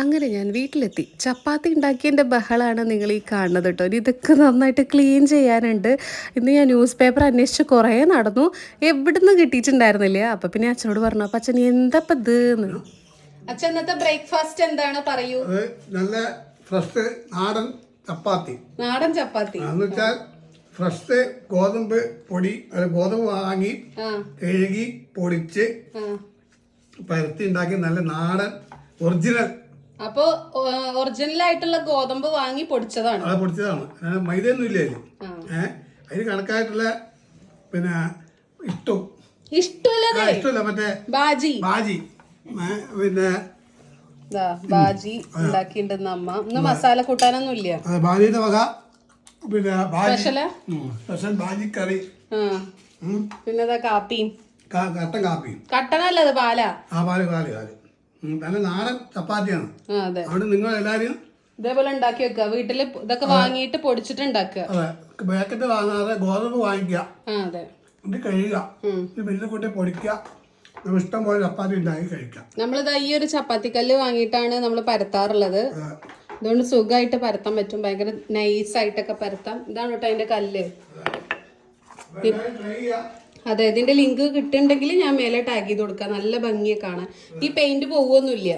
അങ്ങനെ ഞാൻ വീട്ടിലെത്തി. ചപ്പാത്തി ഉണ്ടാക്കിയതിൻ്റെ ബഹളമാണ് നിങ്ങൾ ഈ കാണുന്നത് കേട്ടോ. ഇനി ഇതൊക്കെ നന്നായിട്ട് ക്ലീൻ ചെയ്യാനുണ്ട്. ഇന്ന് ഞാൻ ന്യൂസ് പേപ്പർ അന്വേഷിച്ച് കുറേ നടന്നു. എവിടുന്ന് കിട്ടിയിട്ടുണ്ടായിരുന്നില്ല. അപ്പം പിന്നെ അച്ഛനോട് പറഞ്ഞു, അപ്പം അച്ഛൻ എന്താ ഇപ്പം ഇത് എന്ന്. അച്ഛൻ ഇന്നത്തെ ബ്രേക്ക്ഫാസ്റ്റ് എന്താണ് പറയൂ? നല്ല ഫ്രഷ് നാടൻ ചപ്പാത്തി. നാടൻ ചപ്പാത്തി എന്ന് വെച്ചാൽ ഫ്രഷ് ഗോതമ്പ് പൊടി, ഗോതമ്പ് വാങ്ങി കഴുകി പൊടിച്ച് പരത്തി ഉണ്ടാക്കി നല്ല നാടൻ ഒറിജിനൽ. അപ്പൊ ഒറിജിനൽ ആയിട്ടുള്ള ഗോതമ്പ് വാങ്ങി പൊടിച്ചതാണ്. അത് പൊടിച്ചതാണ്, മൈദയൊന്നും ഇല്ലല്ലോ. അതിന് കണക്കായിട്ടുള്ള പിന്നെ ഇഷ്ടമില്ല മറ്റേ ബാജി പിന്നെ ബാജി ഉണ്ടാക്കിണ്ടെന്ന് അമ്മ. ഇന്ന് മസാല കൂട്ടാനൊന്നും ഇല്ല. ബാജിയുടെ വക പിന്നെ സ്പെഷ്യൽ ബാജി കറി, പിന്നെ കാപ്പിയും കട്ടൻ കാപ്പിയും. കട്ടനല്ലത് പാലാ. പാല് നല്ല നാടൻ ചപ്പാത്തിയാണ്. അവിടെ നിങ്ങൾ എല്ലാരും ഇതേപോലെ ഉണ്ടാക്കി വെക്കുക. വീട്ടില് ഇതൊക്കെ വാങ്ങിയിട്ട് പൊടിച്ചിട്ട് ഉണ്ടാക്കുക. അതെ, പാക്കറ്റ് വാങ്ങാതെ ഗോതമ്പ് വാങ്ങിക്കുക, ഇത് കഴുകുക, ഇത് മില്ലിൽ കൂട്ടി പൊടിക്കുക, ഇഷ്ടം പോലെ ചപ്പാത്തി ഉണ്ടാക്കി കഴിക്കാം. നമ്മളിത് ഈ ഒരു ചപ്പാത്തിക്കല്ല് വാങ്ങിയിട്ടാണ് നമ്മൾ പരത്താറുള്ളത്. അതുകൊണ്ട് സുഖമായിട്ട് പരത്താൻ പറ്റും, ഭയങ്കര നൈസായിട്ടൊക്കെ പരത്താം. ഇതാണ് കേട്ടോ അതിന്റെ കല്ല്. അതെ, ഇതിന്റെ ലിങ്ക് കിട്ടുന്നുണ്ടെങ്കിൽ ഞാൻ മേലെ ടാഗ് ചെയ്ത് കൊടുക്കാം. നല്ല ഭംഗിയെ കാണാൻ. ഈ പെയിന്റ് പോവൊന്നുമില്ല.